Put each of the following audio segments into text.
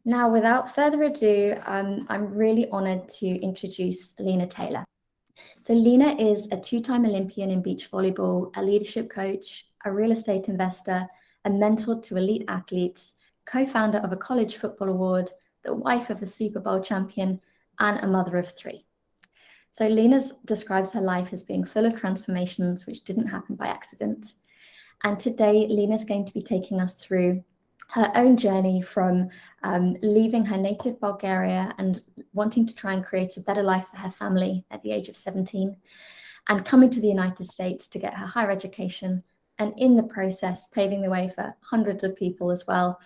Now, without further ado, I'm really honored to introduce Lina Taylor. So Lina is a two-time Olympian in beach volleyball, a leadership coach, a real estate investor, a mentor to elite athletes, co-founder of a college football award, the wife of a Super Bowl champion, and a mother of three. So Lina describes her life as being full of transformations which didn't happen by accident. And today, Lina's going to be taking us through her own journey from leaving her native Bulgaria and wanting to try and create a better life for her family at the age of 17, and coming to the United States to get her higher education, and in the process, paving the way for hundreds of people as well.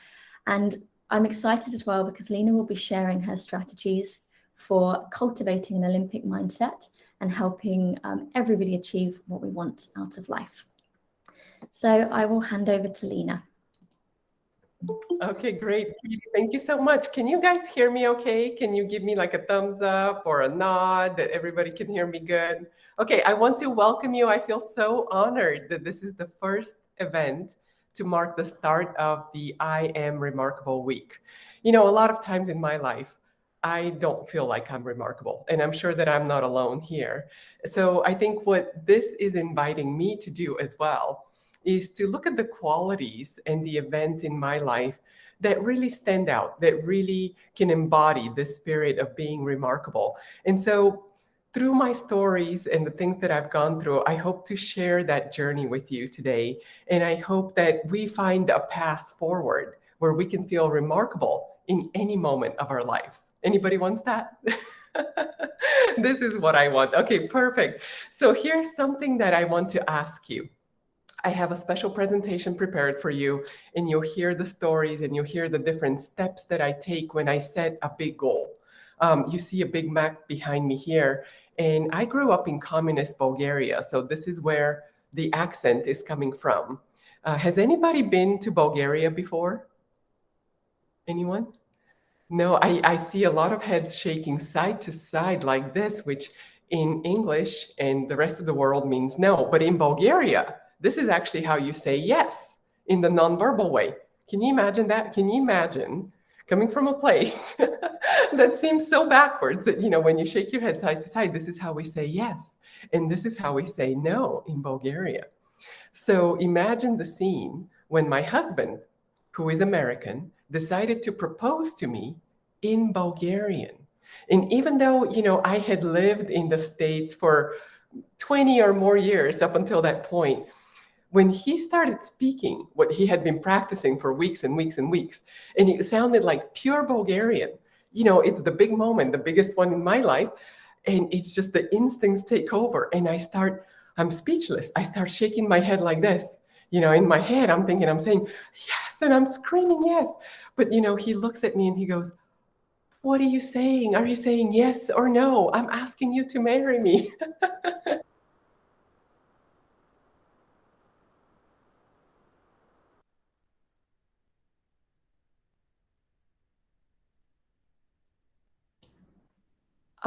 And I'm excited as well because Lina will be sharing her strategies for cultivating an Olympic mindset and helping everybody achieve what we want out of life. So I will hand over to Lina. Okay, great. Thank you so much. Can you guys hear me okay? Can you give me like a thumbs up or a nod that everybody can hear me good? Okay, I want to welcome you. I feel so honored that this is the first event to mark the start of the I Am Remarkable week. You know, a lot of times in my life, I don't feel like I'm remarkable, and I'm sure that I'm not alone here. So I think what this is inviting me to do as well is to look at the qualities and the events in my life that really stand out, that really can embody the spirit of being remarkable. And so through my stories and the things that I've gone through, I hope to share that journey with you today. And I hope that we find a path forward where we can feel remarkable in any moment of our lives. Anybody wants that? This is what I want. Okay, perfect. So here's something that I want to ask you. I have a special presentation prepared for you, and you'll hear the stories and you'll hear the different steps that I take when I set a big goal. You see a big map behind me here, and I grew up in communist Bulgaria, so this is where the accent is coming from. Has anybody been to Bulgaria before? Anyone? No, I see a lot of heads shaking side to side like this, which in English and the rest of the world means no. But in Bulgaria, this is actually how you say yes in the nonverbal way. Can you imagine that? Can you imagine coming from a place that seems so backwards that, you know, when you shake your head side to side, this is how we say yes. And this is how we say no in Bulgaria. So imagine the scene when my husband, who is American, decided to propose to me in Bulgarian. And even though, you know, I had lived in the States for 20 or more years up until that point, when he started speaking what he had been practicing for weeks and weeks and weeks, and it sounded like pure Bulgarian, you know, it's the big moment, the biggest one in my life. And it's just the instincts take over. And I'm speechless. I start shaking my head like this. You know, in my head, I'm thinking, I'm saying, yes, and I'm screaming, yes. But, you know, he looks at me and he goes, what are you saying? Are you saying yes or no? I'm asking you to marry me.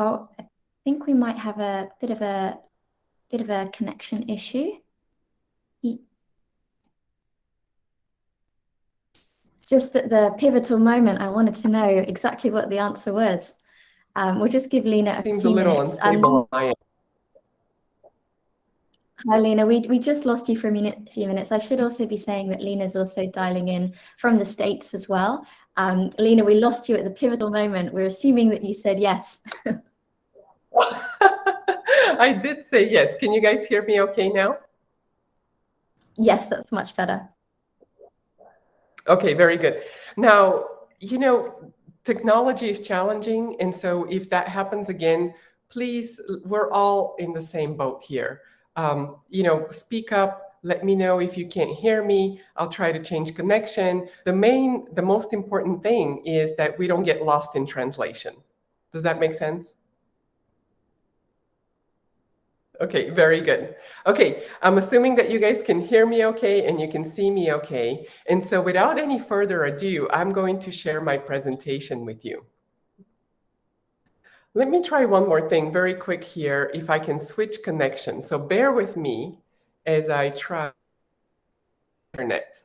Oh, I think we might have a bit of a connection issue. Just at the pivotal moment, I wanted to know exactly what the answer was. We'll just give Lina a Seems few a little minutes. unstable. Hi, Lina. We just lost you for a few minutes. I should also be saying that Lina's also dialing in from the States as well. Lina, we lost you at the pivotal moment. We're assuming that you said yes. I did say yes. Can you guys hear me okay now? Yes, that's much better. Okay, very good. Now, you know, technology is challenging. And so if that happens again, please, we're all in the same boat here. You know, speak up, let me know if you can't hear me. I'll try to change connection. The most important thing is that we don't get lost in translation. Does that make sense? Okay, very good. Okay, I'm assuming that you guys can hear me okay and you can see me okay. And so without any further ado, I'm going to share my presentation with you. Let me try one more thing very quick here, if I can switch connection. So bear with me as I try internet.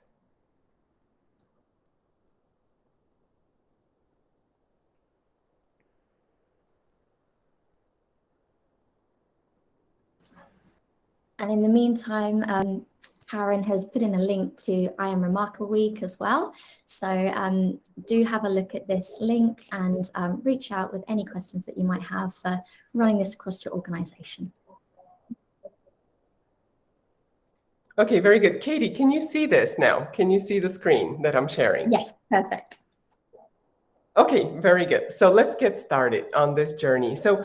And in the meantime, Karen has put in a link to I Am Remarkable Week as well. So do have a look at this link and reach out with any questions that you might have for running this across your organization. Okay, very good. Katie, can you see this now? Can you see the screen that I'm sharing? Yes, perfect. Okay, very good. So let's get started on this journey. So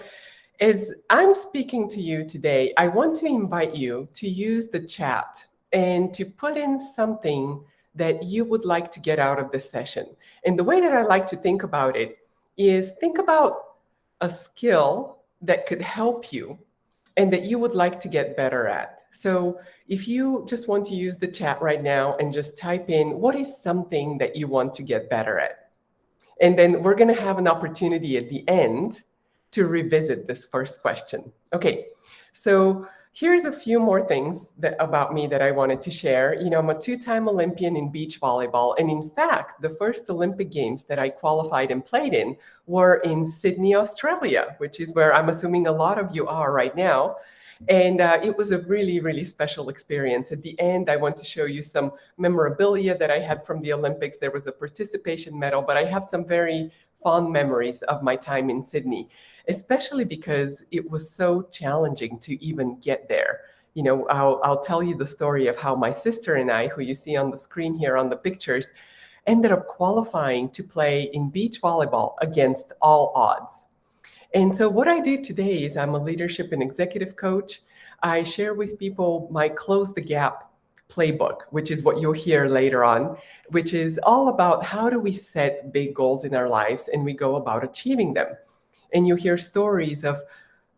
as I'm speaking to you today, I want to invite you to use the chat and to put in something that you would like to get out of this session. And the way that I like to think about it is think about a skill that could help you and that you would like to get better at. So if you just want to use the chat right now and just type in, what is something that you want to get better at? And then we're going to have an opportunity at the end to revisit this first question. Okay, so here's a few more things about me that I wanted to share. You know, I'm a two-time Olympian in beach volleyball. And in fact, the first Olympic Games that I qualified and played in were in Sydney, Australia, which is where I'm assuming a lot of you are right now. And it was a really, really special experience. At the end, I want to show you some memorabilia that I had from the Olympics. There was a participation medal, but I have some very fond memories of my time in Sydney, especially because it was so challenging to even get there. You know, I'll tell you the story of how my sister and I, who you see on the screen here on the pictures, ended up qualifying to play in beach volleyball against all odds. And so what I do today is I'm a leadership and executive coach. I share with people my Close the Gap playbook, which is what you'll hear later on, which is all about how do we set big goals in our lives and we go about achieving them. And you hear stories of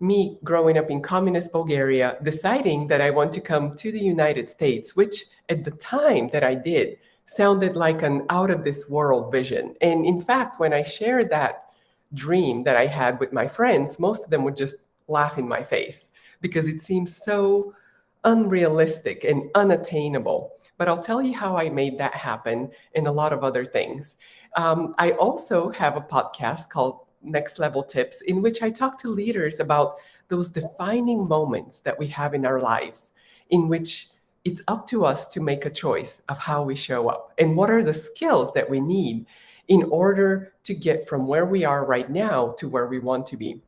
me growing up in communist Bulgaria, deciding that I want to come to the United States, which at the time that I did sounded like an out of this world vision. And in fact, when I shared that dream that I had with my friends, most of them would just laugh in my face because it seems so unrealistic and unattainable. But I'll tell you how I made that happen and a lot of other things. I also have a podcast called Next Level Tips, in which I talk to leaders about those defining moments that we have in our lives, in which it's up to us to make a choice of how we show up and what are the skills that we need in order to get from where we are right now to where we want to be.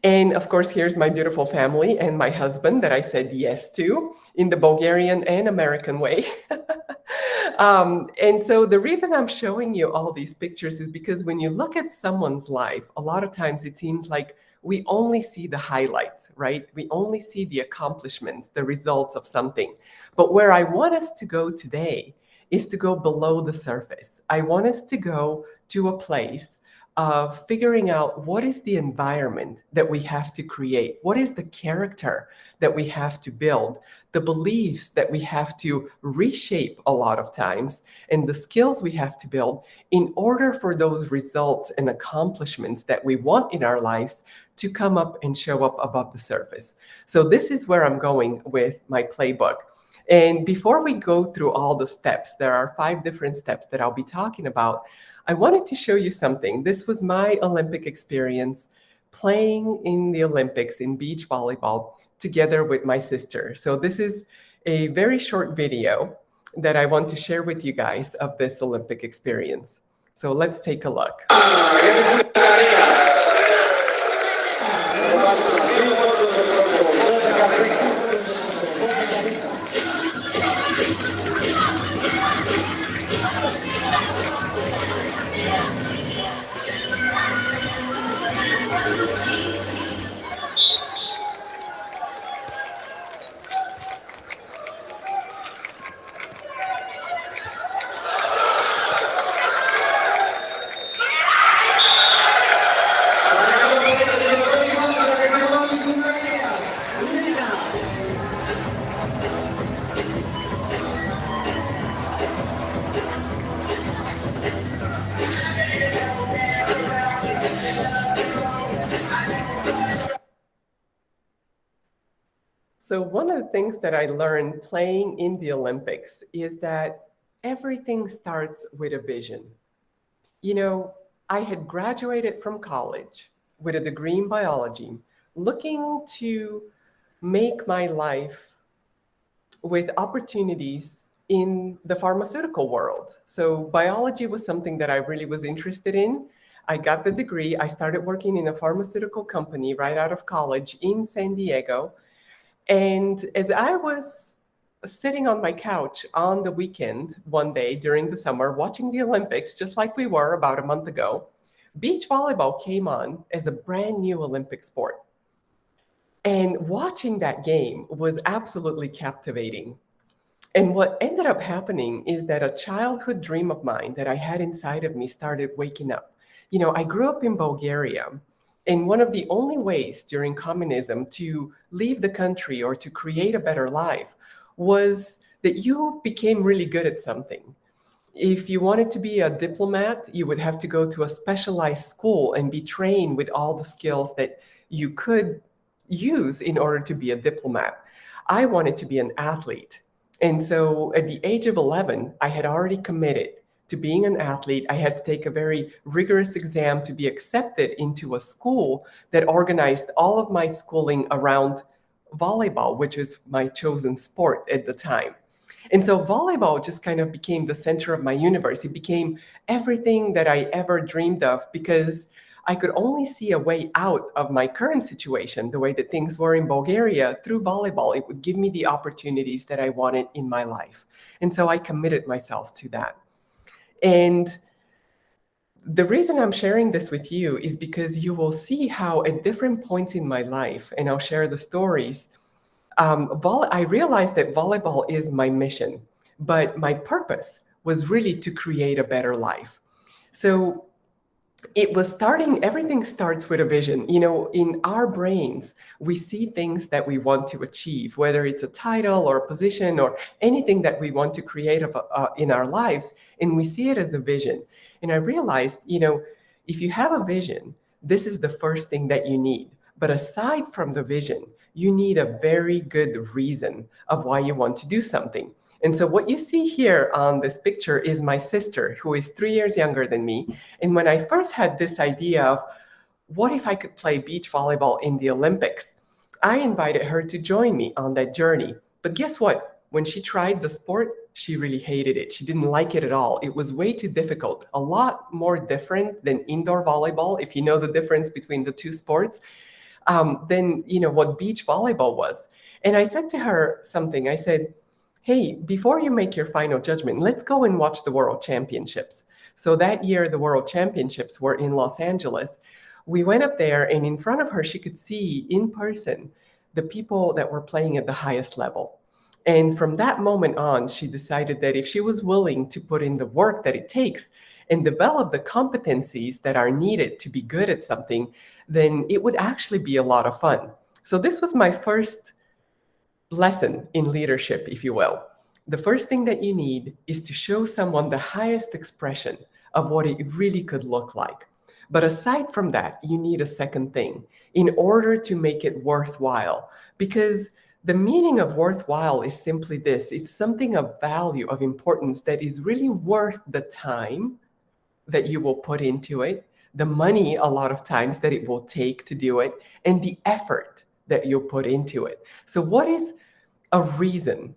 And of course, here's my beautiful family and my husband that I said yes to in the Bulgarian and American way. And so the reason I'm showing you all these pictures is because when you look at someone's life, a lot of times it seems like we only see the highlights, right? We only see the accomplishments, the results of something. But where I want us to go today is to go below the surface. I want us to go to a place of figuring out what is the environment that we have to create, what is the character that we have to build, the beliefs that we have to reshape a lot of times, and the skills we have to build in order for those results and accomplishments that we want in our lives to come up and show up above the surface. So this is where I'm going with my playbook. And before we go through all the steps, there are 5 different steps that I'll be talking about. I wanted to show you something. This was my Olympic experience playing in the Olympics in beach volleyball together with my sister. So this is a very short video that I want to share with you guys of this Olympic experience. So let's take a look. So one of the things that I learned playing in the Olympics is that everything starts with a vision. You know, I had graduated from college with a degree in biology, looking to make my life with opportunities in the pharmaceutical world. So biology was something that I really was interested in. I got the degree. I started working in a pharmaceutical company right out of college in San Diego. And as I was sitting on my couch on the weekend one day during the summer, watching the Olympics, just like we were about a month ago, beach volleyball came on as a brand new Olympic sport. And watching that game was absolutely captivating. And what ended up happening is that a childhood dream of mine that I had inside of me started waking up. You know, I grew up in Bulgaria, and one of the only ways during communism to leave the country or to create a better life was that you became really good at something. If you wanted to be a diplomat, you would have to go to a specialized school and be trained with all the skills that you could use in order to be a diplomat. I wanted to be an athlete. And so at the age of 11, I had already committed to being an athlete. I had to take a very rigorous exam to be accepted into a school that organized all of my schooling around volleyball, which is my chosen sport at the time. And so volleyball just kind of became the center of my universe. It became everything that I ever dreamed of because I could only see a way out of my current situation, the way that things were in Bulgaria, through volleyball. It would give me the opportunities that I wanted in my life. And so I committed myself to that. And the reason I'm sharing this with you is because you will see how at different points in my life, and I'll share the stories, I realized that volleyball is my mission, but my purpose was really to create a better life. So it was everything starts with a vision. You know, in our brains, we see things that we want to achieve, whether it's a title or a position or anything that we want to create in our lives, and we see it as a vision. And I realized, you know, if you have a vision, this is the first thing that you need. But aside from the vision, you need a very good reason of why you want to do something. And so what you see here on this picture is my sister, who is 3 years younger than me. And when I first had this idea of what if I could play beach volleyball in the Olympics, I invited her to join me on that journey. But guess what? When she tried the sport, she really hated it. She didn't like it at all. It was way too difficult, a lot more different than indoor volleyball, if you know the difference between the two sports, than what beach volleyball was. And I said to her something. I said, hey, before you make your final judgment, let's go and watch the World Championships. So that year, the World Championships were in Los Angeles. We went up there, and in front of her, she could see in person the people that were playing at the highest level. And from that moment on, she decided that if she was willing to put in the work that it takes and develop the competencies that are needed to be good at something, then it would actually be a lot of fun. So this was my first lesson in leadership, if you will. The first thing that you need is to show someone the highest expression of what it really could look like. But aside from that, you need a second thing in order to make it worthwhile. Because the meaning of worthwhile is simply this: it's something of value, of importance, that is really worth the time that you will put into it, the money a lot of times that it will take to do it, and the effort that you'll put into it. So what is a reason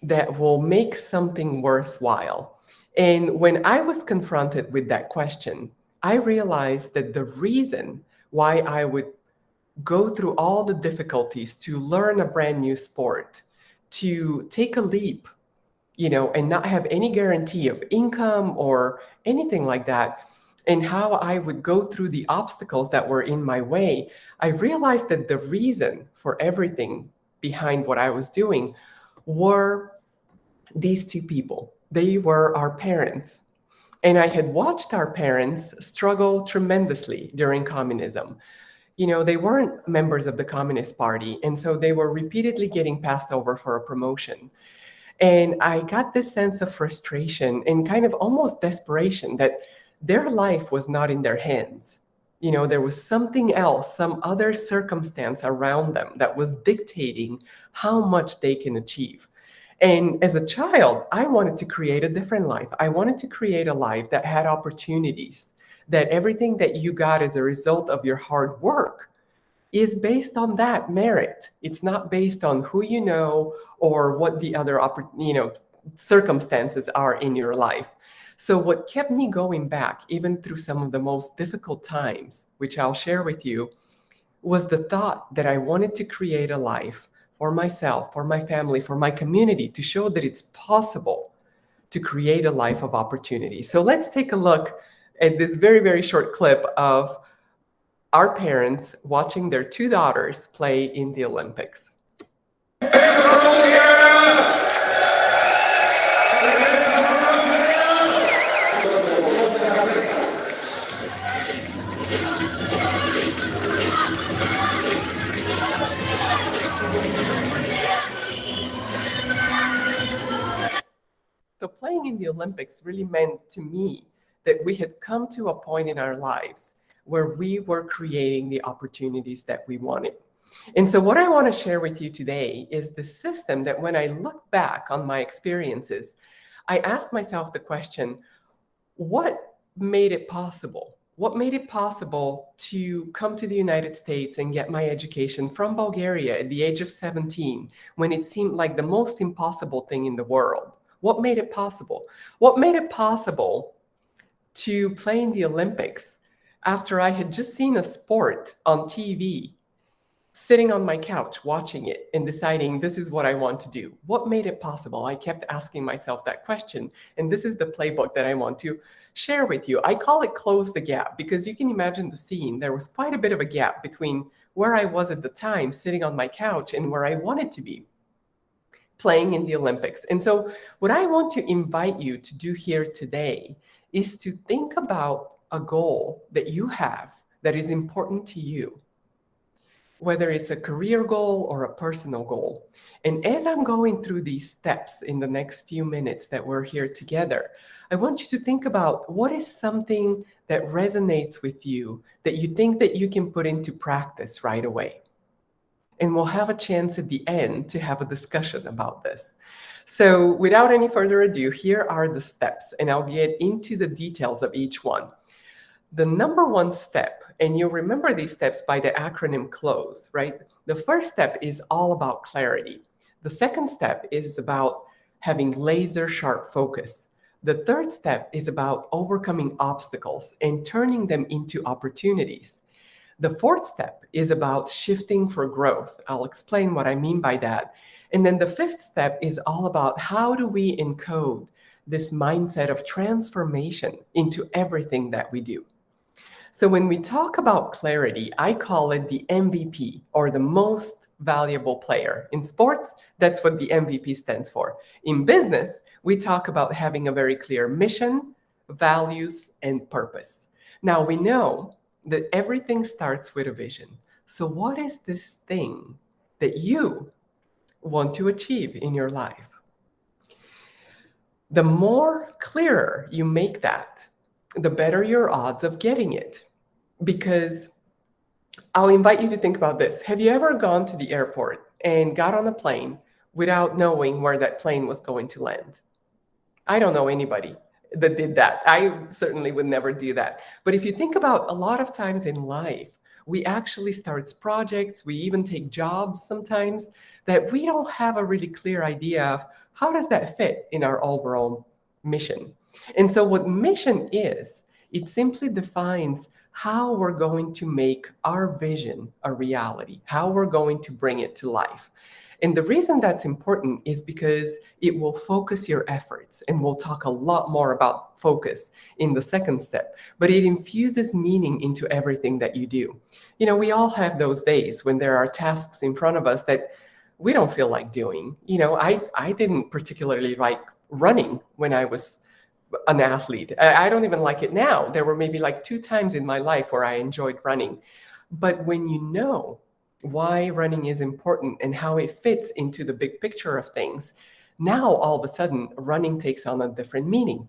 that will make something worthwhile? And when I was confronted with that question, I realized that the reason why I would go through all the difficulties to learn a brand new sport, to take a leap, and not have any guarantee of income or anything like that, and how I would go through the obstacles that were in my way, I realized that the reason for everything behind what I was doing were these two people. They were our parents. And I had watched our parents struggle tremendously during communism. They weren't members of the Communist Party, and so they were repeatedly getting passed over for a promotion. And I got this sense of frustration and kind of almost desperation that their life was not in their hands. There was something else, some other circumstance around them that was dictating how much they can achieve. And as a child, I wanted to create a different life. I wanted to create a life that had opportunities, that everything that you got as a result of your hard work, is based on that merit. It's not based on who you know or what the other circumstances are in your life. So what kept me going back, even through some of the most difficult times, which I'll share with you, was the thought that I wanted to create a life for myself, for my family, for my community, to show that it's possible to create a life of opportunity. So let's take a look at this very, very short clip of our parents watching their two daughters play in the Olympics. So playing in the Olympics really meant to me that we had come to a point in our lives where we were creating the opportunities that we wanted. And so what I want to share with you today is the system that when I look back on my experiences, I asked myself the question, what made it possible? What made it possible to come to the United States and get my education from Bulgaria at the age of 17, when it seemed like the most impossible thing in the world? What made it possible? What made it possible to play in the Olympics after I had just seen a sport on TV, sitting on my couch watching it and deciding this is what I want to do? What made it possible? I kept asking myself that question. And this is the playbook that I want to share with you. I call it Close the Gap, because you can imagine the scene. There was quite a bit of a gap between where I was at the time sitting on my couch and where I wanted to be playing in the Olympics. And so what I want to invite you to do here today is to think about a goal that you have that is important to you, whether it's a career goal or a personal goal. And as I'm going through these steps in the next few minutes that we're here together, I want you to think about what is something that resonates with you that you think that you can put into practice right away. And we'll have a chance at the end to have a discussion about this. So without any further ado, here are the steps, and I'll get into the details of each one. The number one step, and you'll remember these steps by the acronym CLOSE, right? The first step is all about clarity. The second step is about having laser sharp focus. The third step is about overcoming obstacles and turning them into opportunities. The fourth step is about shifting for growth. I'll explain what I mean by that. And then the fifth step is all about how do we encode this mindset of transformation into everything that we do. So when we talk about clarity, I call it the MVP, or the most valuable player. In sports, that's what the MVP stands for. In business, we talk about having a very clear mission, values, and purpose. Now we know that everything starts with a vision. So what is this thing that you want to achieve in your life? The more clearer you make that, the better your odds of getting it. Because I'll invite you to think about this. Have you ever gone to the airport and got on a plane without knowing where that plane was going to land? I don't know anybody that did that. I certainly would never do that. But if you think about a lot of times in life, we actually start projects, we even take jobs sometimes that we don't have a really clear idea of how does that fit in our overall mission. And so what mission is, it simply defines how we're going to make our vision a reality, how we're going to bring it to life. And the reason that's important is because it will focus your efforts, and we'll talk a lot more about focus in the second step, but it infuses meaning into everything that you do. You know, we all have those days when there are tasks in front of us that we don't feel like doing. You know, I didn't particularly like running when I was an athlete. I don't even like it now. There were maybe like 2 times in my life where I enjoyed running. But when you know why running is important and how it fits into the big picture of things, now all of a sudden running takes on a different meaning.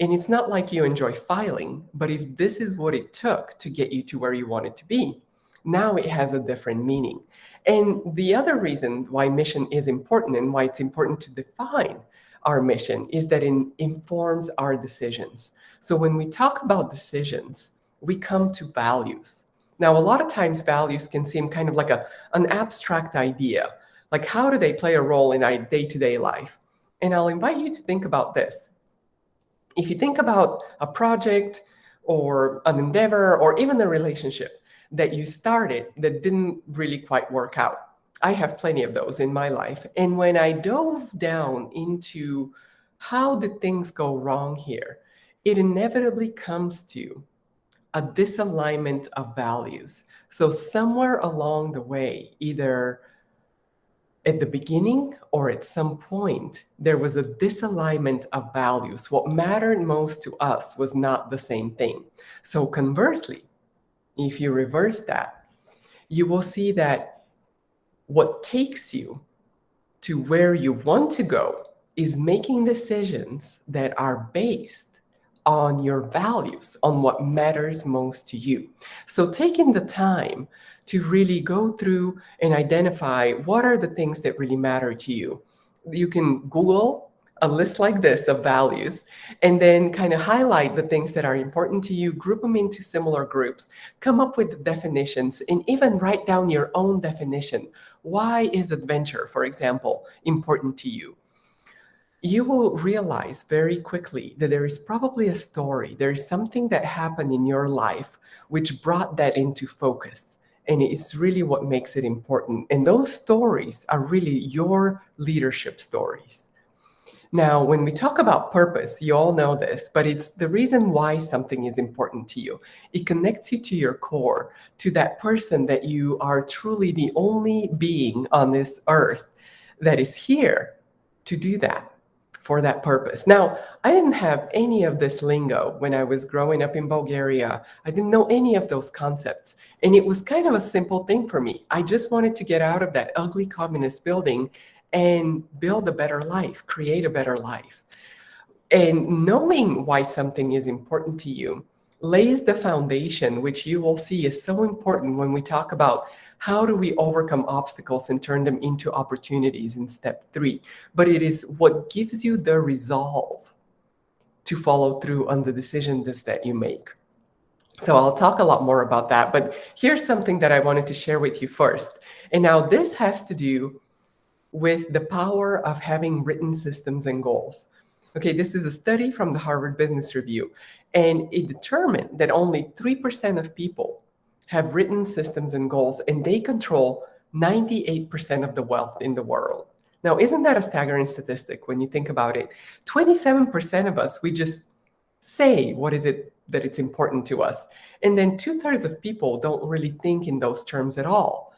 And it's not like you enjoy filing, but if this is what it took to get you to where you wanted to be, now it has a different meaning. And the other reason why mission is important and why it's important to define our mission is that it informs our decisions. So when we talk about decisions, we come to values. Now, a lot of times values can seem kind of like an abstract idea, like how do they play a role in our day-to-day life? And I'll invite you to think about this. If you think about a project or an endeavor or even a relationship that you started that didn't really quite work out, I have plenty of those in my life. And when I dove down into how did things go wrong here, it inevitably comes to a disalignment of values. So somewhere along the way, either at the beginning or at some point, there was a disalignment of values. What mattered most to us was not the same thing. So conversely, if you reverse that, you will see that what takes you to where you want to go is making decisions that are based on your values, on what matters most to you. So taking the time to really go through and identify what are the things that really matter to you. You can Google a list like this of values and then kind of highlight the things that are important to you, group them into similar groups, come up with the definitions, and even write down your own definition. Why is adventure, for example, important to you? You will realize very quickly that there is probably a story. There is something that happened in your life which brought that into focus. And it's really what makes it important. And those stories are really your leadership stories. Now, when we talk about purpose, you all know this, but it's the reason why something is important to you. It connects you to your core, to that person that you are truly the only being on this earth that is here to do that, for that purpose. Now, I didn't have any of this lingo when I was growing up in Bulgaria. I didn't know any of those concepts. And it was kind of a simple thing for me. I just wanted to get out of that ugly communist building and build a better life, create a better life. And knowing why something is important to you lays the foundation, which you will see is so important when we talk about how do we overcome obstacles and turn them into opportunities in step 3. But it is what gives you the resolve to follow through on the decisions that you make. So I'll talk a lot more about that, but here's something that I wanted to share with you first. And now this has to do with the power of having written systems and goals. Okay, this is a study from the Harvard Business Review, and it determined that only 3% of people have written systems and goals, and they control 98% of the wealth in the world. Now, isn't that a staggering statistic when you think about it? 27% of us, we just say what is it that it's important to us. And then 2/3 of people don't really think in those terms at all.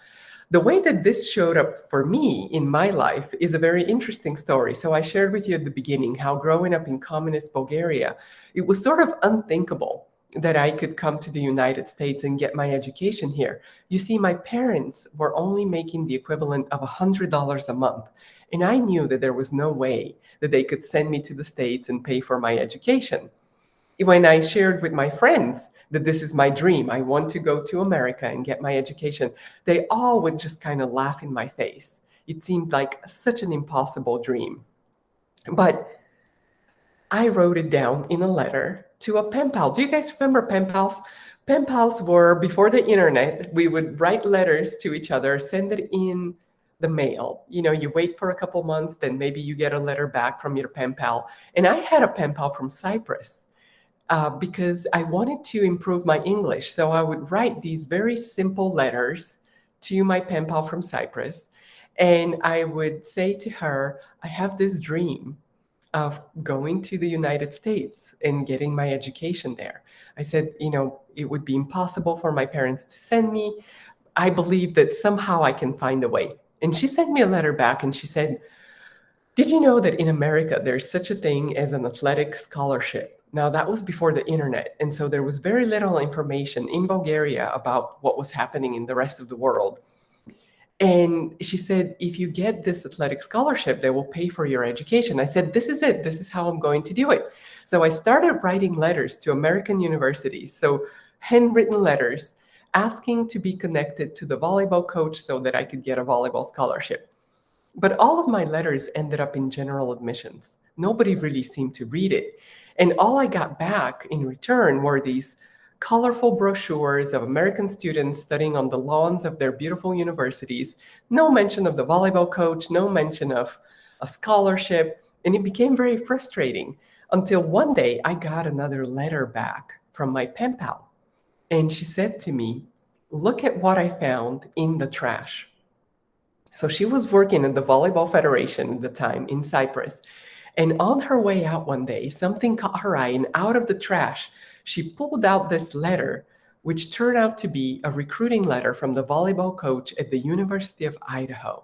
The way that this showed up for me in my life is a very interesting story. So I shared with you at the beginning how growing up in communist Bulgaria, it was sort of unthinkable that I could come to the United States and get my education here. You see, my parents were only making the equivalent of $100 a month. And I knew that there was no way that they could send me to the States and pay for my education. When I shared with my friends that this is my dream, I want to go to America and get my education, they all would just kind of laugh in my face. It seemed like such an impossible dream. But I wrote it down in a letter to a pen pal. Do you guys remember pen pals? Pen pals were, before the internet, we would write letters to each other, send it in the mail. You know, you wait for a couple months, then maybe you get a letter back from your pen pal. And I had a pen pal from Cyprus. Because I wanted to improve my English. So I would write these very simple letters to my pen pal from Cyprus. And I would say to her, I have this dream of going to the United States and getting my education there. I said, you know, it would be impossible for my parents to send me. I believe that somehow I can find a way. And she sent me a letter back and she said, did you know that in America, there's such a thing as an athletic scholarship? Now, that was before the internet, and so there was very little information in Bulgaria about what was happening in the rest of the world. And she said, if you get this athletic scholarship, they will pay for your education. I said, this is it. This is how I'm going to do it. So I started writing letters to American universities, so handwritten letters, asking to be connected to the volleyball coach so that I could get a volleyball scholarship. But all of my letters ended up in general admissions. Nobody really seemed to read it. And all I got back in return were these colorful brochures of American students studying on the lawns of their beautiful universities. No mention of the volleyball coach, no mention of a scholarship. And it became very frustrating until one day I got another letter back from my pen pal. And she said to me, "Look at what I found in the trash." So she was working at the Volleyball Federation at the time in Cyprus. And on her way out one day, something caught her eye, and out of the trash, she pulled out this letter, which turned out to be a recruiting letter from the volleyball coach at the University of Idaho.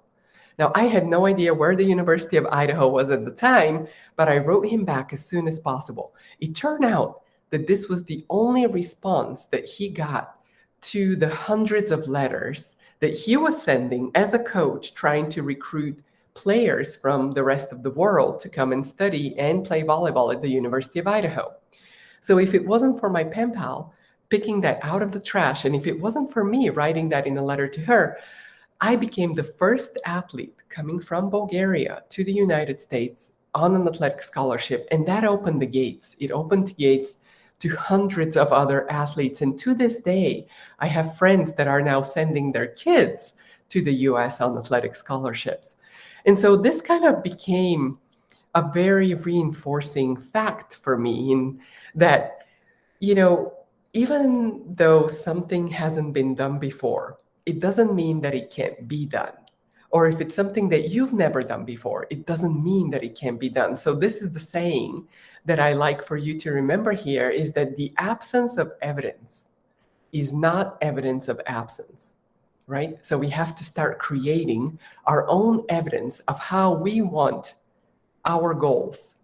Now, I had no idea where the University of Idaho was at the time, but I wrote him back as soon as possible. It turned out that this was the only response that he got to the hundreds of letters that he was sending as a coach trying to recruit players from the rest of the world to come and study and play volleyball at the University of Idaho. So if it wasn't for my pen pal picking that out of the trash, and if it wasn't for me writing that in a letter to her, I became the first athlete coming from Bulgaria to the United States on an athletic scholarship. And that opened the gates. It opened the gates to hundreds of other athletes. And to this day, I have friends that are now sending their kids to the US on athletic scholarships. And so this kind of became a very reinforcing fact for me in that, even though something hasn't been done before, it doesn't mean that it can't be done. Or if it's something that you've never done before, it doesn't mean that it can't be done. So this is the saying that I like for you to remember here, is that the absence of evidence is not evidence of absence, right? So we have to start creating our own evidence of how we want our goals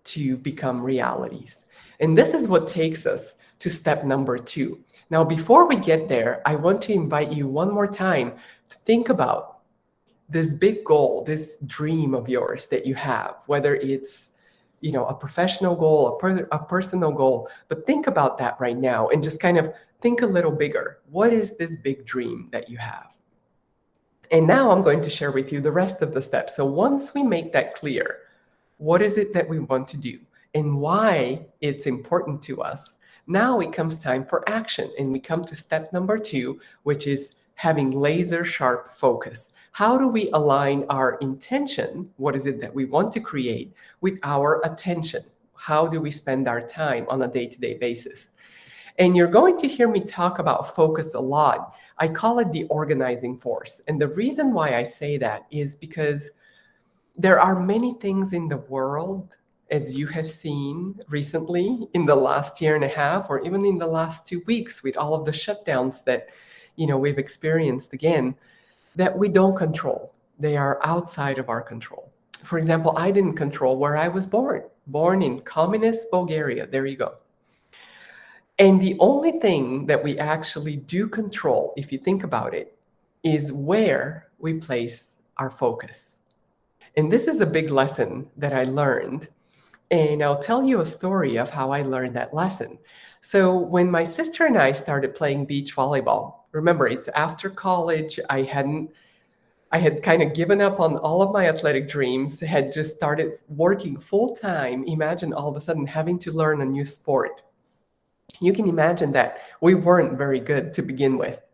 to become realities. And this is what takes us to step number 2. Now, before we get there, I want to invite you one more time to think about this big goal, this dream of yours that you have, whether it's a professional goal, a personal goal, but think about that right now and just kind of think a little bigger. What is this big dream that you have? And now I'm going to share with you the rest of the steps. So once we make that clear, what is it that we want to do and why it's important to us? Now it comes time for action, and we come to step number 2, which is having laser sharp focus. How do we align our intention, what is it that we want to create, with our attention? How do we spend our time on a day-to-day basis? And you're going to hear me talk about focus a lot. I call it the organizing force. And the reason why I say that is because there are many things in the world, as you have seen recently in the last year and a half, or even in the last 2 weeks with all of the shutdowns that we've experienced again, that we don't control. They are outside of our control. For example, I didn't control where I was born in communist Bulgaria. There you go. And the only thing that we actually do control, if you think about it, is where we place our focus. And this is a big lesson that I learned. And I'll tell you a story of how I learned that lesson. So when my sister and I started playing beach volleyball, remember, it's after college. I had kind of given up on all of my athletic dreams, had just started working full time. Imagine all of a sudden having to learn a new sport. You can imagine that we weren't very good to begin with.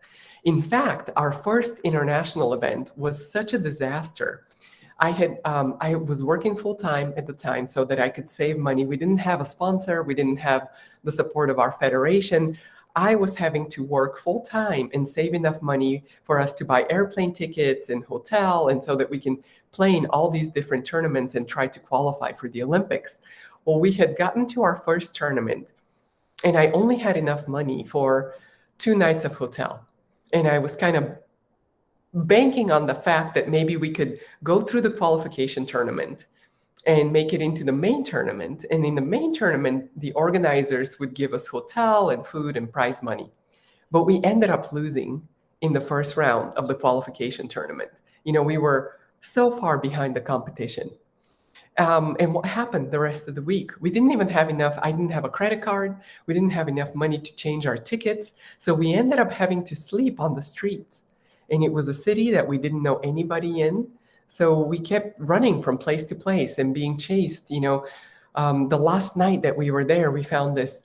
In fact, our first international event was such a disaster. I was working full time at the time so that I could save money. We didn't have a sponsor. We didn't have the support of our federation. I was having to work full time and save enough money for us to buy airplane tickets and hotel, and so that we can play in all these different tournaments and try to qualify for the Olympics. Well, we had gotten to our first tournament, and I only had enough money for 2 nights of hotel. And I was kind of banking on the fact that maybe we could go through the qualification tournament and make it into the main tournament. And in the main tournament, the organizers would give us hotel and food and prize money. But we ended up losing in the first round of the qualification tournament. We were so far behind the competition. And what happened the rest of the week? We didn't even have enough. I didn't have a credit card. We didn't have enough money to change our tickets. So we ended up having to sleep on the streets. And it was a city that we didn't know anybody in. So we kept running from place to place and being chased. The last night that we were there, we found this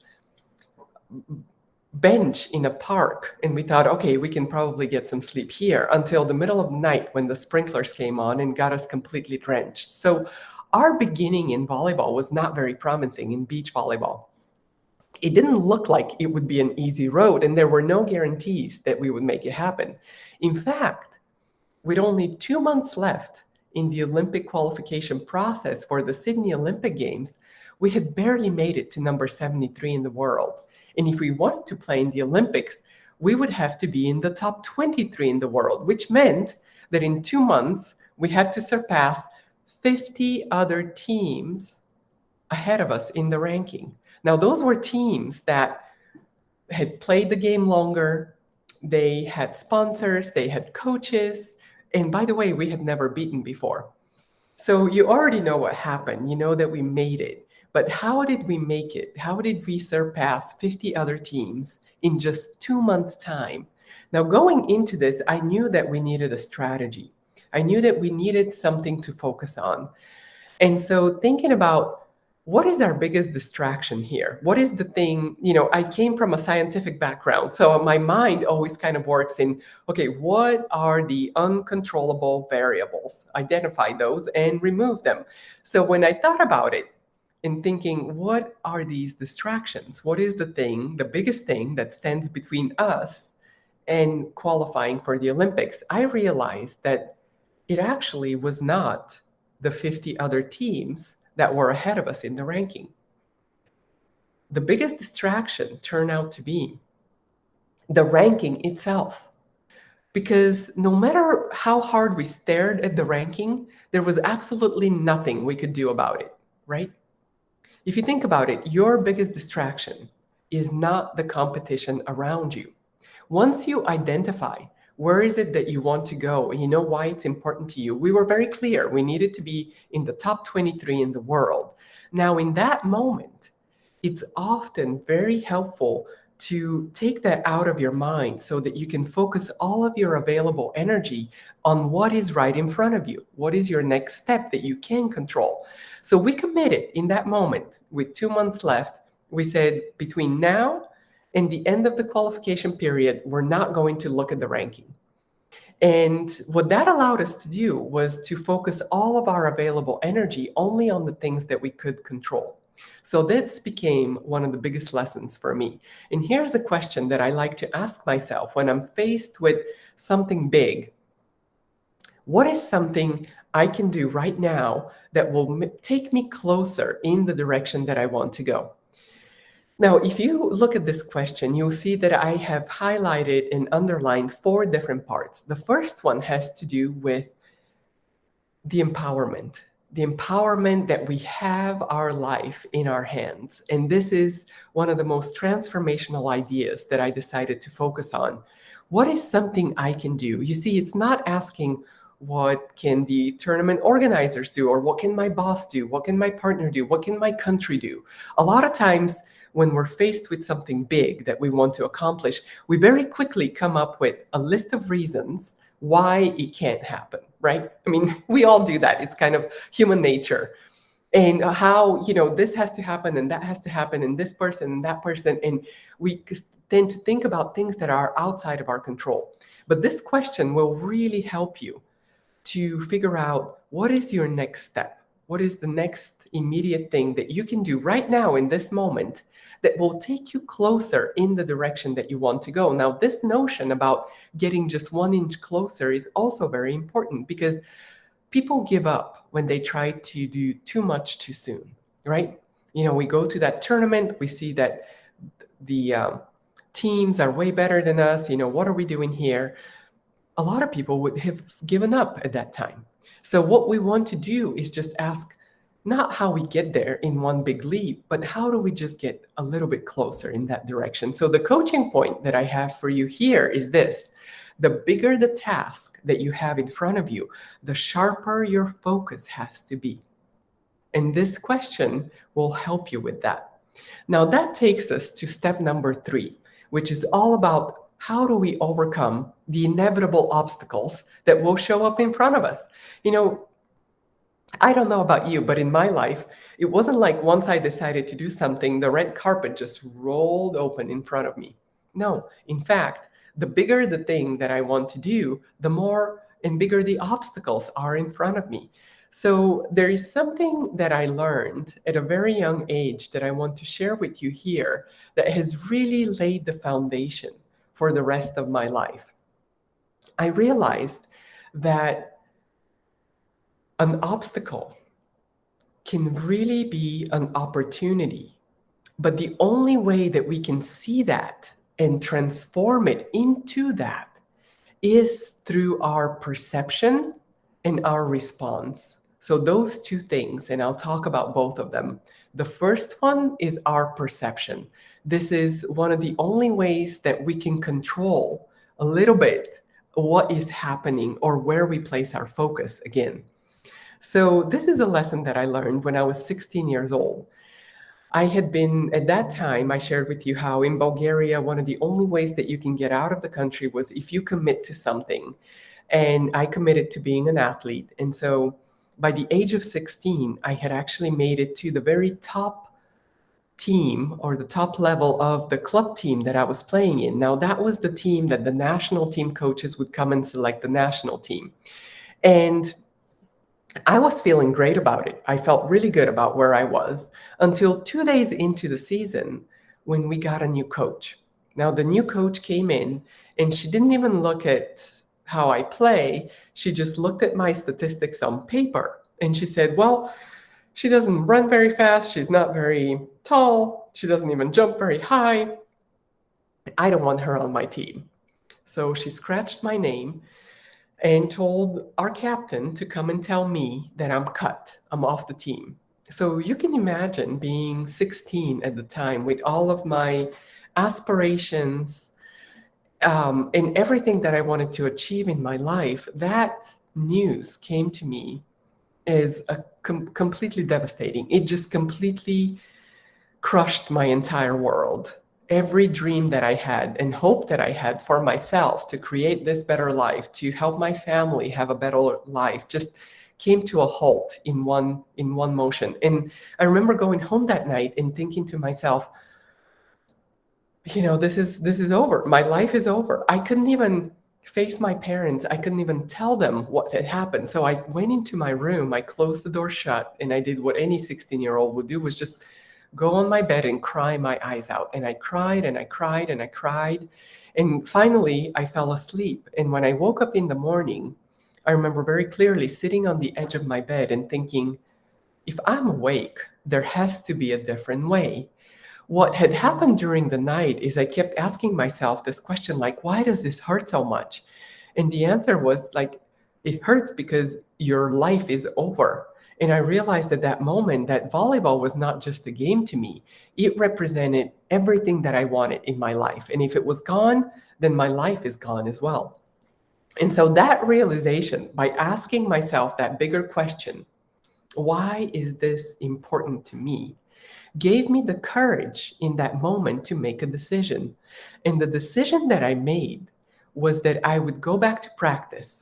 bench in a park, and we thought, okay, we can probably get some sleep here, until the middle of the night when the sprinklers came on and got us completely drenched. So our beginning in volleyball was not very promising, in beach volleyball. It didn't look like it would be an easy road, and there were no guarantees that we would make it happen. In fact, with only 2 months left in the Olympic qualification process for the Sydney Olympic Games, we had barely made it to number 73 in the world. And if we wanted to play in the Olympics, we would have to be in the top 23 in the world, which meant that in 2 months, we had to surpass 50 other teams ahead of us in the ranking. Now, those were teams that had played the game longer, they had sponsors, they had coaches, and by the way, we had never beaten before. So you already know what happened. You know that we made it. But how did we make it? How did we surpass 50 other teams in just 2 months' time? Now, going into this, I knew that we needed a strategy. I knew that we needed something to focus on. And so thinking about, what is our biggest distraction here? What is the thing, I came from a scientific background, so my mind always kind of works in, okay, what are the uncontrollable variables? Identify those and remove them. So when I thought about it, in thinking, what are these distractions? What is the thing, the biggest thing that stands between us and qualifying for the Olympics? I realized that it actually was not the 50 other teams that were ahead of us in the ranking. The biggest distraction turned out to be the ranking itself. Because no matter how hard we stared at the ranking, there was absolutely nothing we could do about it, right? If you think about it, your biggest distraction is not the competition around you. Once you identify where is it that you want to go, and you know why it's important to you, we were very clear. We needed to be in the top 23 in the world. Now, in that moment, it's often very helpful to take that out of your mind so that you can focus all of your available energy on what is right in front of you. What is your next step that you can control? So we committed in that moment, with 2 months left. We said, between now and the end of the qualification period, we're not going to look at the ranking. And what that allowed us to do was to focus all of our available energy only on the things that we could control. So this became one of the biggest lessons for me. And here's a question that I like to ask myself when I'm faced with something big. What is something I can do right now that will take me closer in the direction that I want to go? Now, if you look at this question, you'll see that I have highlighted and underlined 4 different parts. The first one has to do with the empowerment that we have our life in our hands. And this is one of the most transformational ideas that I decided to focus on. What is something I can do? You see, it's not asking, what can the tournament organizers do? Or what can my boss do? What can my partner do? What can my country do? A lot of times, when we're faced with something big that we want to accomplish, we very quickly come up with a list of reasons why it can't happen, right? I mean, we all do that. It's kind of human nature. And how, this has to happen and that has to happen and this person and that person. And we tend to think about things that are outside of our control. But this question will really help you to figure out, what is your next step? What is the next immediate thing that you can do right now in this moment that will take you closer in the direction that you want to go? Now, this notion about getting just 1 inch closer is also very important, because people give up when they try to do too much too soon, right? We go to that tournament, we see that the teams are way better than us. What are we doing here? A lot of people would have given up at that time. So what we want to do is just ask, not how we get there in one big leap, but how do we just get a little bit closer in that direction? So the coaching point that I have for you here is this: the bigger the task that you have in front of you, the sharper your focus has to be. And this question will help you with that. Now that takes us to step number 3, which is all about, how do we overcome the inevitable obstacles that will show up in front of us? I don't know about you, but in my life, it wasn't like once I decided to do something, the red carpet just rolled open in front of me. No, in fact, the bigger the thing that I want to do, the more and bigger the obstacles are in front of me. So there is something that I learned at a very young age that I want to share with you here that has really laid the foundation for the rest of my life. I realized that an obstacle can really be an opportunity, but the only way that we can see that and transform it into that is through our perception and our response. So those two things, and I'll talk about both of them. The first one is our perception. This is one of the only ways that we can control a little bit what is happening or where we place our focus again. So this is a lesson that I learned when I was 16 years old. I had been, at that time, I shared with you how in Bulgaria, one of the only ways that you can get out of the country was if you commit to something. And I committed to being an athlete. And so by the age of 16, I had actually made it to the very top team or the top level of the club team that I was playing in. Now, that was the team that the national team coaches would come and select the national team. And I was feeling great about it. I felt really good about where I was until 2 days into the season when we got a new coach. Now, the new coach came in and she didn't even look at how I play. She just looked at my statistics on paper and she said, well, she doesn't run very fast. She's not very tall. She doesn't even jump very high. I don't want her on my team. So she scratched my name and told our captain to come and tell me that I'm cut. I'm off the team. So you can imagine being 16 at the time with all of my aspirations and everything that I wanted to achieve in my life. That news came to me as a completely devastating. It just completely crushed my entire world. Every dream that I had and hope that I had for myself to create this better life, to help my family have a better life, just came to a halt in one motion. And I remember going home that night and thinking to myself, this is over. My life is over. I couldn't even face my parents. I couldn't even tell them what had happened. So I went into my room, I closed the door shut, and I did what any 16-year-old would do, was just go on my bed and cry my eyes out. And I cried and I cried and I cried. And finally, I fell asleep. And when I woke up in the morning, I remember very clearly sitting on the edge of my bed and thinking, if I'm awake, there has to be a different way. What had happened during the night is I kept asking myself this question, like, why does this hurt so much? And the answer was like, it hurts because your life is over. And I realized at that moment that volleyball was not just a game to me. It represented everything that I wanted in my life. And if it was gone, then my life is gone as well. And so that realization, by asking myself that bigger question, why is this important to me, gave me the courage in that moment to make a decision. And the decision that I made was that I would go back to practice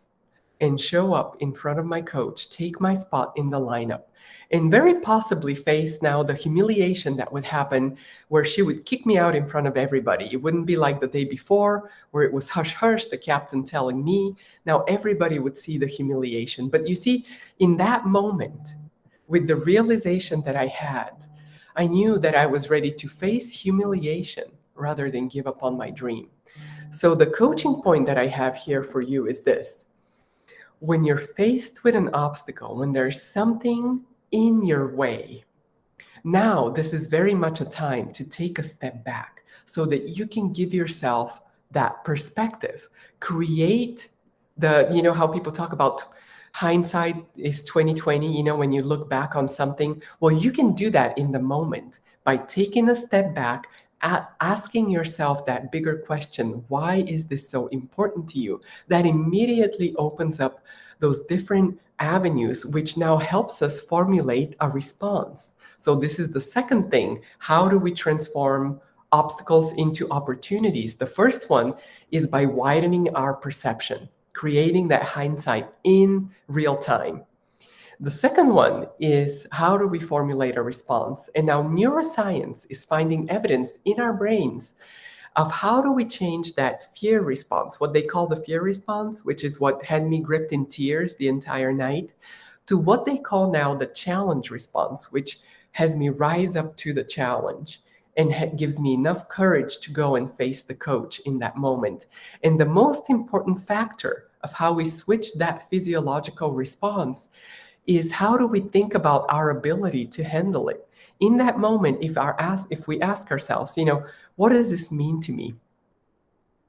and show up in front of my coach, take my spot in the lineup, and very possibly face now the humiliation that would happen where she would kick me out in front of everybody. It wouldn't be like the day before where it was hush hush, the captain telling me. Now everybody would see the humiliation. But you see, in that moment, with the realization that I had, I knew that I was ready to face humiliation rather than give up on my dream. So the coaching point that I have here for you is this. When you're faced with an obstacle, when there's something in your way, now this is very much a time to take a step back so that you can give yourself that perspective. Create how people talk about hindsight is 2020, when you look back on something. Well, you can do that in the moment by taking a step back, asking yourself that bigger question, why is this so important to you? That immediately opens up those different avenues, which now helps us formulate a response. So this is the second thing. How do we transform obstacles into opportunities? The first one is by widening our perception, creating that hindsight in real time. The second one is, how do we formulate a response? And now neuroscience is finding evidence in our brains of how do we change that fear response, what they call the fear response, which is what had me gripped in tears the entire night, to what they call now the challenge response, which has me rise up to the challenge and gives me enough courage to go and face the coach in that moment. And the most important factor of how we switch that physiological response is how do we think about our ability to handle it? In that moment, if we ask ourselves, what does this mean to me?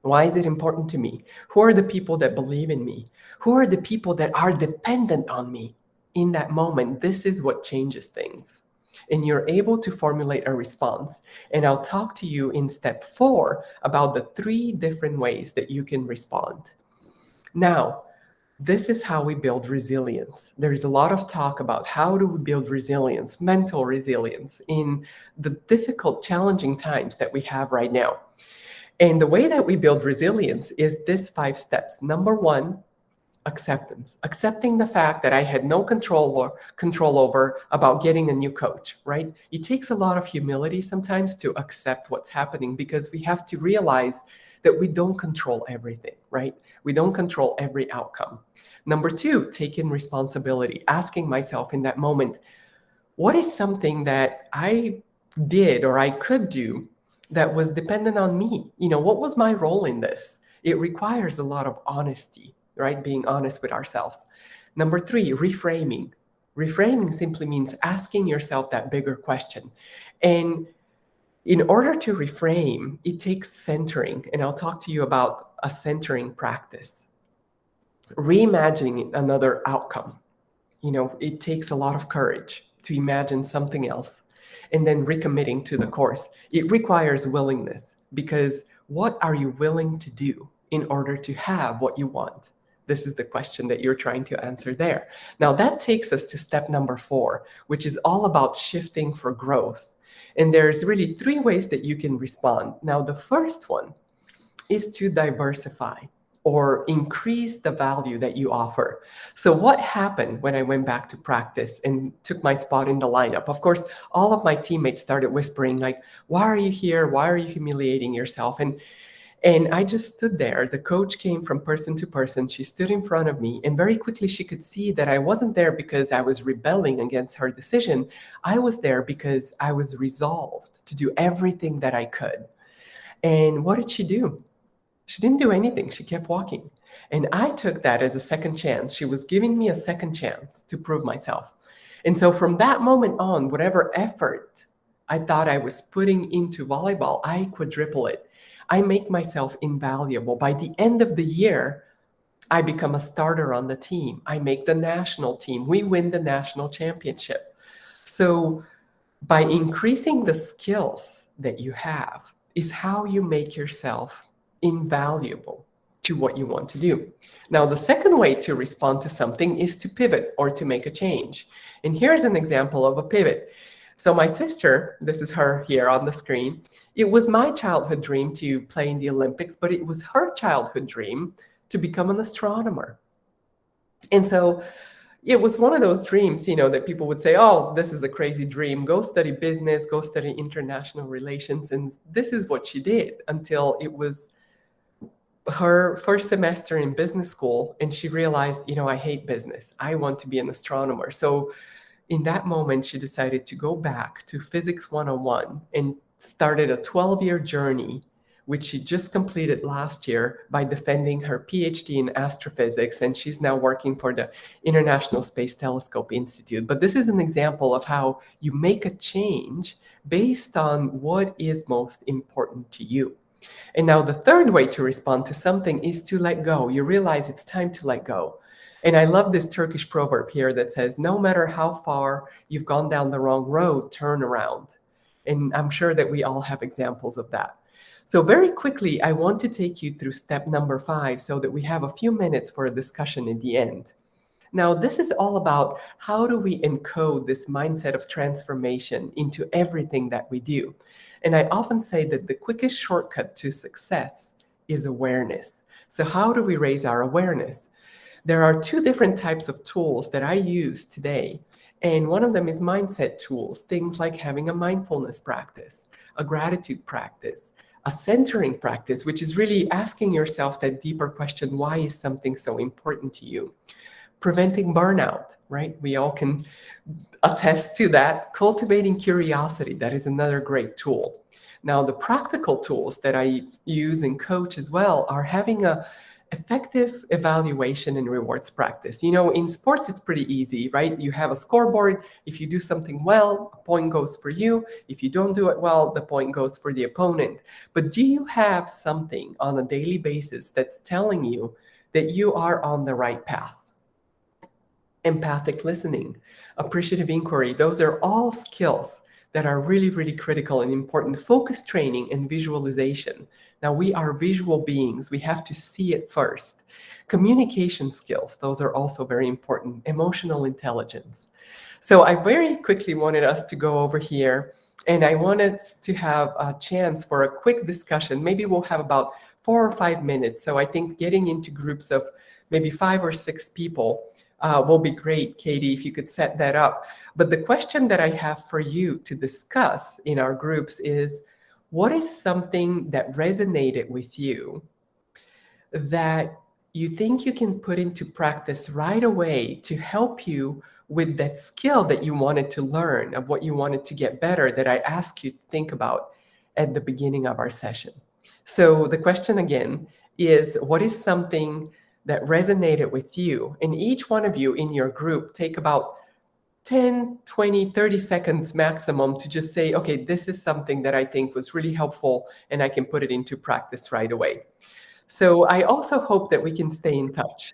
Why is it important to me? Who are the people that believe in me? Who are the people that are dependent on me? In that moment, this is what changes things. And you're able to formulate a response. And I'll talk to you in step 4 about the 3 different ways that you can respond. Now, this is how we build resilience. There's a lot of talk about how do we build resilience, mental resilience in the difficult, challenging times that we have right now. And the way that we build resilience is this 5 steps. Number 1, acceptance. Accepting the fact that I had no control over about getting a new coach, right? It takes a lot of humility sometimes to accept what's happening, because we have to realize that we don't control everything, right? We don't control every outcome. Number 2, taking responsibility, asking myself in that moment, what is something that I did or I could do that was dependent on me? What was my role in this? It requires a lot of honesty, right? Being honest with ourselves. Number 3, reframing. Reframing simply means asking yourself that bigger question. And in order to reframe, it takes centering. And I'll talk to you about a centering practice. Reimagining another outcome. It takes a lot of courage to imagine something else. And then recommitting to the course. It requires willingness, because what are you willing to do in order to have what you want? This is the question that you're trying to answer there. Now that takes us to step number 4, which is all about shifting for growth. And there's really 3 ways that you can respond. Now, the first one is to diversify or increase the value that you offer. So what happened when I went back to practice and took my spot in the lineup? Of course, all of my teammates started whispering, like, why are you here? Why are you humiliating yourself? And I just stood there. The coach came from person to person. She stood in front of me, and very quickly she could see that I wasn't there because I was rebelling against her decision. I was there because I was resolved to do everything that I could. And what did she do? She didn't do anything. She kept walking. And I took that as a second chance. She was giving me a second chance to prove myself. And so from that moment on, whatever effort I thought I was putting into volleyball, I quadruple it. I make myself invaluable. By the end of the year, I become a starter on the team. I make the national team. We win the national championship. So by increasing the skills that you have is how you make yourself invaluable to what you want to do. Now, the second way to respond to something is to pivot or to make a change. And here's an example of a pivot. So my sister, this is her here on the screen, it was my childhood dream to play in the Olympics, but it was her childhood dream to become an astronomer. And so it was one of those dreams, that people would say, oh, this is a crazy dream. Go study business, go study international relations. And this is what she did until it was her first semester in business school. And she realized, I hate business. I want to be an astronomer. So in that moment, she decided to go back to Physics 101 and started a 12-year journey, which she just completed last year by defending her PhD in astrophysics. And she's now working for the International Space Telescope Institute. But this is an example of how you make a change based on what is most important to you. And now the third way to respond to something is to let go. You realize it's time to let go. And I love this Turkish proverb here that says, no matter how far you've gone down the wrong road, turn around. And I'm sure that we all have examples of that. So very quickly, I want to take you through step number 5 so that we have a few minutes for a discussion at the end. Now, this is all about how do we encode this mindset of transformation into everything that we do. And I often say that the quickest shortcut to success is awareness. So how do we raise our awareness? There are 2 different types of tools that I use today. And one of them is mindset tools, things like having a mindfulness practice, a gratitude practice, a centering practice, which is really asking yourself that deeper question, why is something so important to you? Preventing burnout, right? We all can attest to that. Cultivating curiosity, that is another great tool. Now, the practical tools that I use and coach as well are having a effective evaluation and rewards practice. You know, in sports, it's pretty easy, right? You have a scoreboard. If you do something well, a point goes for you. If you don't do it well, the point goes for the opponent. But do you have something on a daily basis that's telling you that you are on the right path? Empathic listening, appreciative inquiry, those are all skills that are really, really critical and important. Focus training and visualization. Now, we are visual beings. We have to see it first. Communication skills, those are also very important. Emotional intelligence. So I very quickly wanted us to go over here, and I wanted to have a chance for a quick discussion. Maybe we'll have about 4 or 5 minutes. So I think getting into groups of maybe 5 or 6 people will be great, Katie, if you could set that up. But the question that I have for you to discuss in our groups is, what is something that resonated with you that you think you can put into practice right away to help you with that skill that you wanted to learn, of what you wanted to get better, that I asked you to think about at the beginning of our session? So the question again is, what is something that resonated with you? And each one of you in your group, take about 10, 20, 30 seconds maximum to just say, okay, this is something that I think was really helpful and I can put it into practice right away. So I also hope that we can stay in touch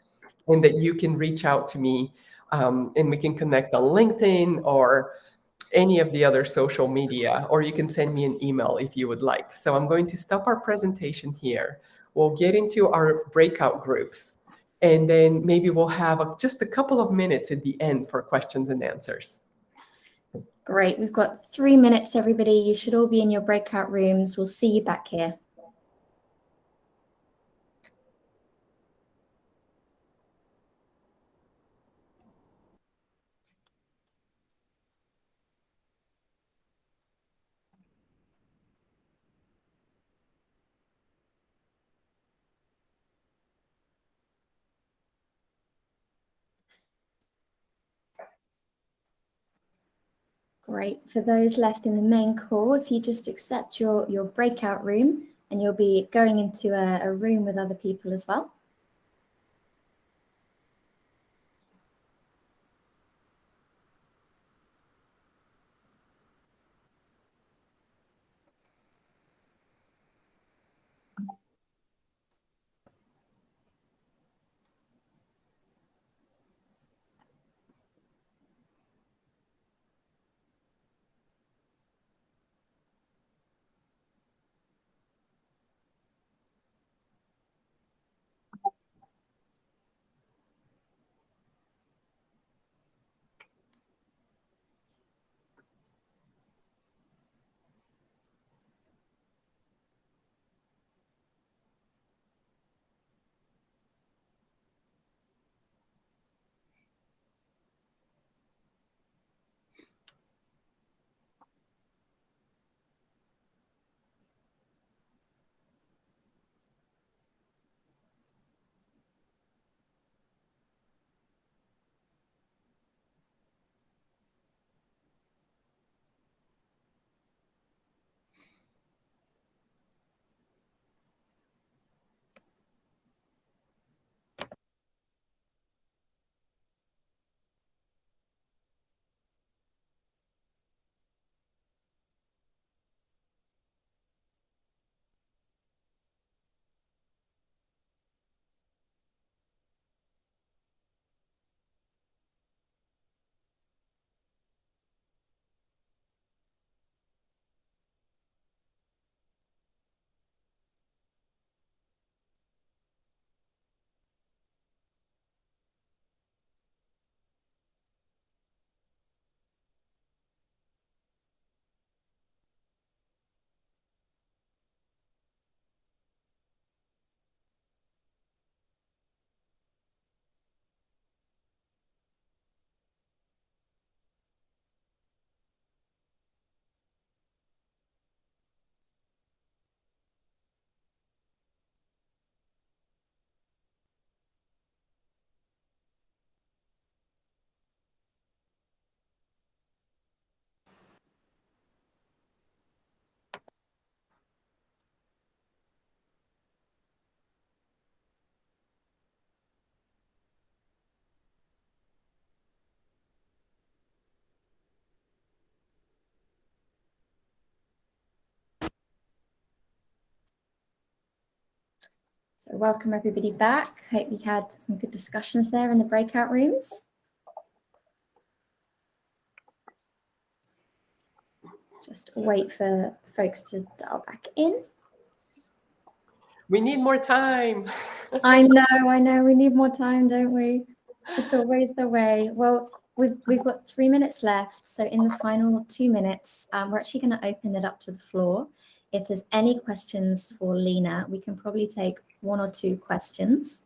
and that you can reach out to me, and we can connect on LinkedIn or any of the other social media, or you can send me an email if you would like. So I'm going to stop our presentation here. We'll get into our breakout groups, and then maybe we'll have just a couple of minutes at the end for questions and answers. Great. We've got 3 minutes, everybody. You should all be in your breakout rooms. We'll see you back here. Great. For those left in the main call, if you just accept your breakout room, and you'll be going into a room with other people as well. So welcome everybody back. Hope you had some good discussions there in the breakout rooms. Just wait for folks to dial back in. We need more time. I know. We need more time, don't we? It's always the way. Well, we've got 3 minutes left. So in the final 2 minutes, we're actually going to open it up to the floor. If there's any questions for Lina, we can probably take 1 or 2 questions.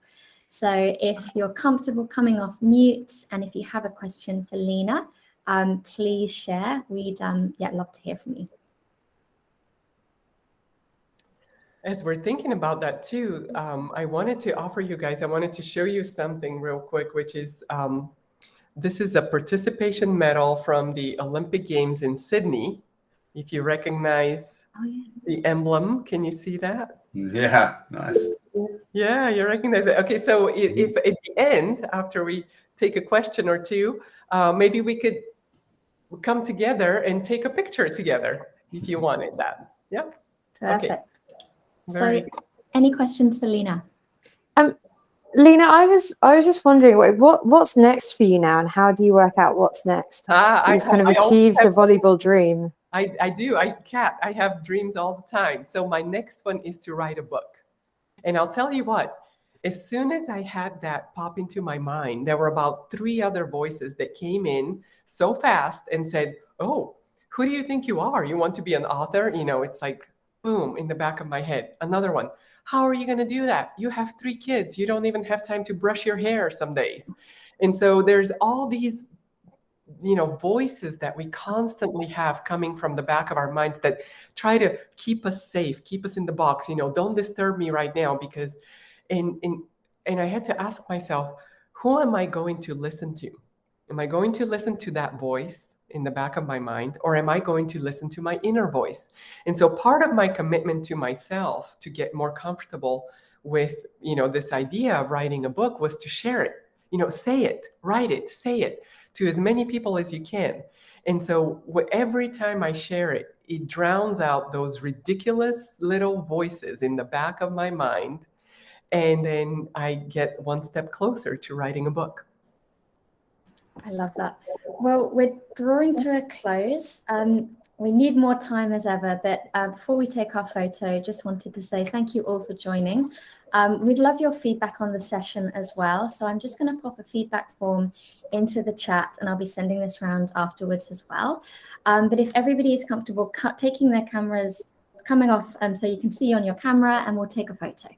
So if you're comfortable coming off mute, and if you have a question for Lina, please share. We'd love to hear from you. As we're thinking about that too, I wanted to show you something real quick, which is this is a participation medal from the Olympic Games in Sydney. If you recognize the emblem, can you see that? Yeah, nice. Yeah, you recognize it. Okay, so if at the end, after we take a question or two, maybe we could come together and take a picture together if you wanted that. Yeah. Perfect. Okay. So, any questions for Lina? Lina, I was just wondering, what's next for you now, and how do you work out what's next? You've kind of achieved the volleyball dream. I do. I have dreams all the time. So my next one is to write a book. And I'll tell you what, as soon as I had that pop into my mind, there were about 3 other voices that came in so fast and said, oh, who do you think you are? You want to be an author? You know, it's like, boom, in the back of my head. Another one, how are you going to do that? You have 3 kids. You don't even have time to brush your hair some days. And so there's all these, voices that we constantly have coming from the back of our minds that try to keep us safe, keep us in the box, don't disturb me right now, because, and I had to ask myself, who am I going to listen to? Am I going to listen to that voice in the back of my mind, or am I going to listen to my inner voice? And so part of my commitment to myself to get more comfortable with, this idea of writing a book was to share it, say it, write it, say it to as many people as you can. And so every time I share it, it drowns out those ridiculous little voices in the back of my mind. And then I get one step closer to writing a book. I love that. Well, we're drawing to a close. We need more time as ever, but before we take our photo, just wanted to say thank you all for joining. We'd love your feedback on the session as well. So I'm just going to pop a feedback form into the chat, and I'll be sending this around afterwards as well. But if everybody is comfortable taking their cameras, coming off so you can see on your camera, and we'll take a photo.